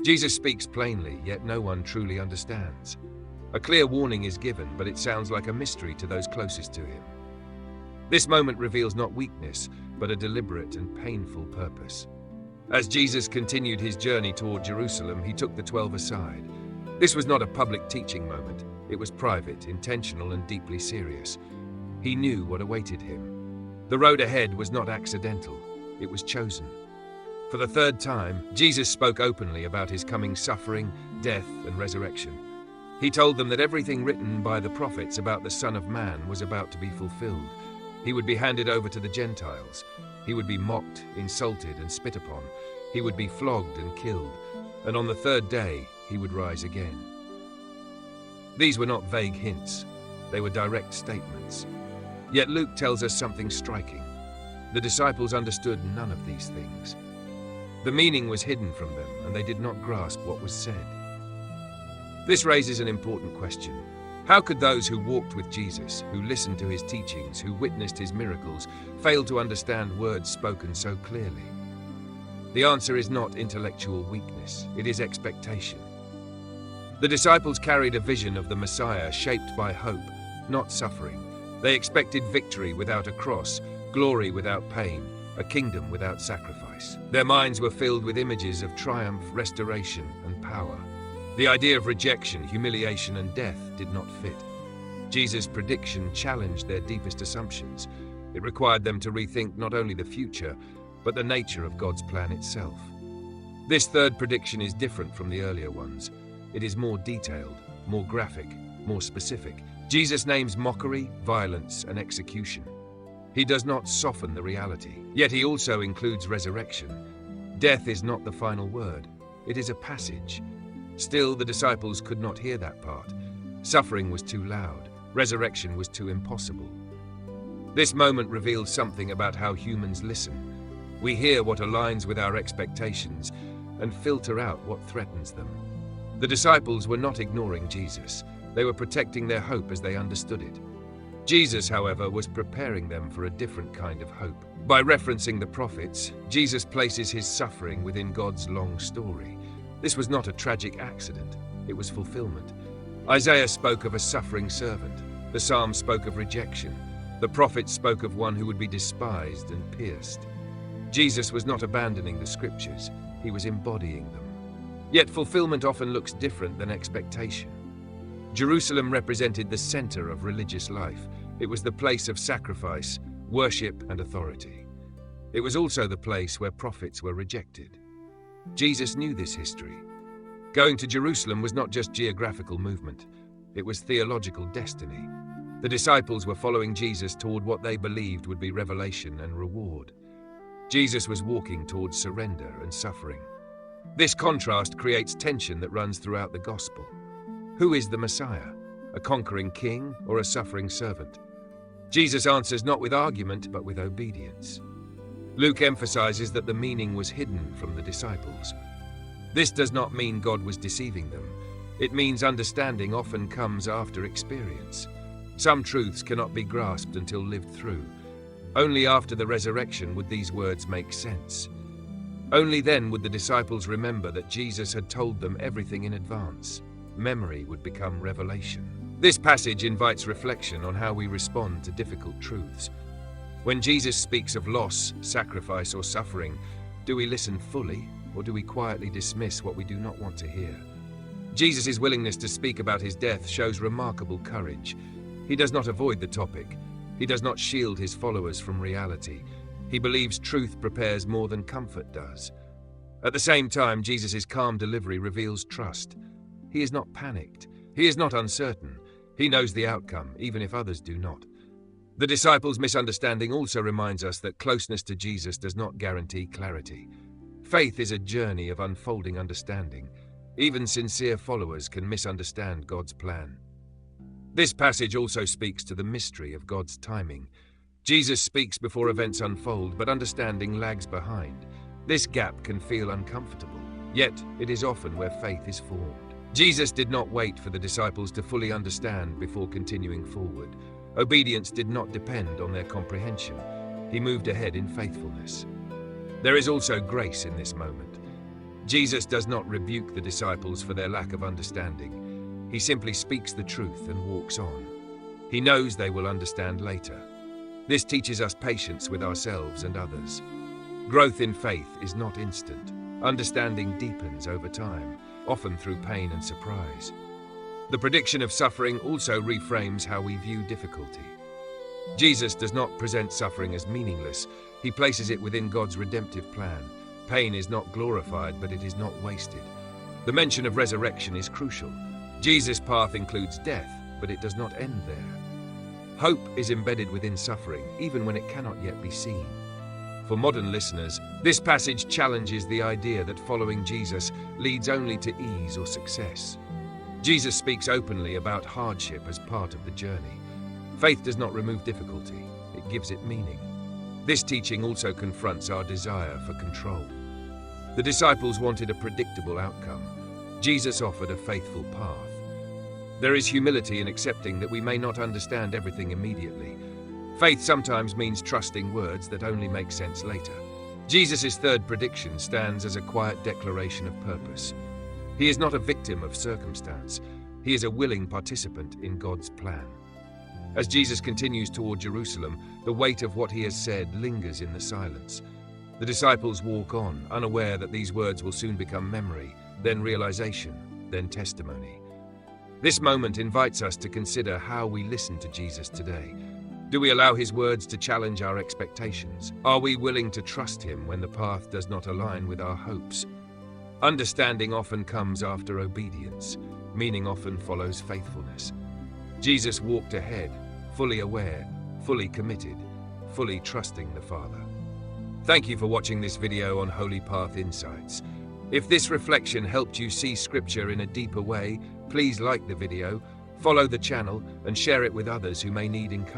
Jesus speaks plainly, yet no one truly understands. A clear warning is given, but it sounds like a mystery to those closest to him. This moment reveals not weakness, but a deliberate and painful purpose. As Jesus continued his journey toward Jerusalem, he took the 12 aside. This was not a public teaching moment. It was private, intentional, and deeply serious. He knew what awaited him. The road ahead was not accidental. It was chosen. For the third time, Jesus spoke openly about his coming suffering, death, and resurrection. He told them that everything written by the prophets about the Son of Man was about to be fulfilled. He would be handed over to the Gentiles. He would be mocked, insulted, and spit upon. He would be flogged and killed. And on the third day, he would rise again. These were not vague hints. They were direct statements. Yet Luke tells us something striking. The disciples understood none of these things. The meaning was hidden from them, and they did not grasp what was said. This raises an important question. How could those who walked with Jesus, who listened to his teachings, who witnessed his miracles, fail to understand words spoken so clearly? The answer is not intellectual weakness, it is expectation. The disciples carried a vision of the Messiah shaped by hope, not suffering. They expected victory without a cross, glory without pain, a kingdom without sacrifice. Their minds were filled with images of triumph, restoration, and power. The idea of rejection, humiliation, and death did not fit. Jesus' prediction challenged their deepest assumptions. It required them to rethink not only the future, but the nature of God's plan itself. This third prediction is different from the earlier ones. It is more detailed, more graphic, more specific. Jesus names mockery, violence, and execution. He does not soften the reality, yet he also includes resurrection. Death is not the final word. It is a passage. Still, the disciples could not hear that part. Suffering was too loud. Resurrection was too impossible. This moment reveals something about how humans listen. We hear what aligns with our expectations and filter out what threatens them. The disciples were not ignoring Jesus. They were protecting their hope as they understood it. Jesus, however, was preparing them for a different kind of hope. By referencing the prophets, Jesus places his suffering within God's long story. This was not a tragic accident, it was fulfillment. Isaiah spoke of a suffering servant. The Psalms spoke of rejection. The prophets spoke of one who would be despised and pierced. Jesus was not abandoning the scriptures, he was embodying them. Yet fulfillment often looks different than expectation. Jerusalem represented the center of religious life. It was the place of sacrifice, worship, and authority. It was also the place where prophets were rejected. Jesus knew this history. Going to Jerusalem was not just geographical movement, it was theological destiny. The disciples were following Jesus toward what they believed would be revelation and reward. Jesus was walking towards surrender and suffering. This contrast creates tension that runs throughout the gospel. Who is the Messiah? A conquering king or a suffering servant? Jesus answers not with argument, but with obedience. Luke emphasizes that the meaning was hidden from the disciples. This does not mean God was deceiving them. It means understanding often comes after experience. Some truths cannot be grasped until lived through. Only after the resurrection would these words make sense. Only then would the disciples remember that Jesus had told them everything in advance. Memory would become revelation. This passage invites reflection on how we respond to difficult truths. When Jesus speaks of loss, sacrifice, or suffering, do we listen fully, or do we quietly dismiss what we do not want to hear? Jesus' willingness to speak about his death shows remarkable courage. He does not avoid the topic. He does not shield his followers from reality. He believes truth prepares more than comfort does. At the same time, Jesus' calm delivery reveals trust. He is not panicked. He is not uncertain. He knows the outcome, even if others do not. The disciples' misunderstanding also reminds us that closeness to Jesus does not guarantee clarity. Faith is a journey of unfolding understanding. Even sincere followers can misunderstand God's plan. This passage also speaks to the mystery of God's timing. Jesus speaks before events unfold, but understanding lags behind. This gap can feel uncomfortable, yet it is often where faith is formed. Jesus did not wait for the disciples to fully understand before continuing forward. Obedience did not depend on their comprehension. He moved ahead in faithfulness. There is also grace in this moment. Jesus does not rebuke the disciples for their lack of understanding. He simply speaks the truth and walks on. He knows they will understand later. This teaches us patience with ourselves and others. Growth in faith is not instant. Understanding deepens over time, often through pain and surprise. The prediction of suffering also reframes how we view difficulty. Jesus does not present suffering as meaningless. He places it within God's redemptive plan. Pain is not glorified, but it is not wasted. The mention of resurrection is crucial. Jesus' path includes death, but it does not end there. Hope is embedded within suffering, even when it cannot yet be seen. For modern listeners, this passage challenges the idea that following Jesus leads only to ease or success. Jesus speaks openly about hardship as part of the journey. Faith does not remove difficulty, it gives it meaning. This teaching also confronts our desire for control. The disciples wanted a predictable outcome. Jesus offered a faithful path. There is humility in accepting that we may not understand everything immediately. Faith sometimes means trusting words that only make sense later. Jesus' third prediction stands as a quiet declaration of purpose. He is not a victim of circumstance. He is a willing participant in God's plan. As Jesus continues toward Jerusalem, the weight of what he has said lingers in the silence. The disciples walk on, unaware that these words will soon become memory, then realization, then testimony. This moment invites us to consider how we listen to Jesus today. Do we allow his words to challenge our expectations? Are we willing to trust him when the path does not align with our hopes? Understanding often comes after obedience. Meaning often follows faithfulness. Jesus walked ahead, fully aware, fully committed, fully trusting the Father. Thank you for watching this video on Holy Path Insights. If this reflection helped you see Scripture in a deeper way, please like the video, follow the channel, and share it with others who may need encouragement.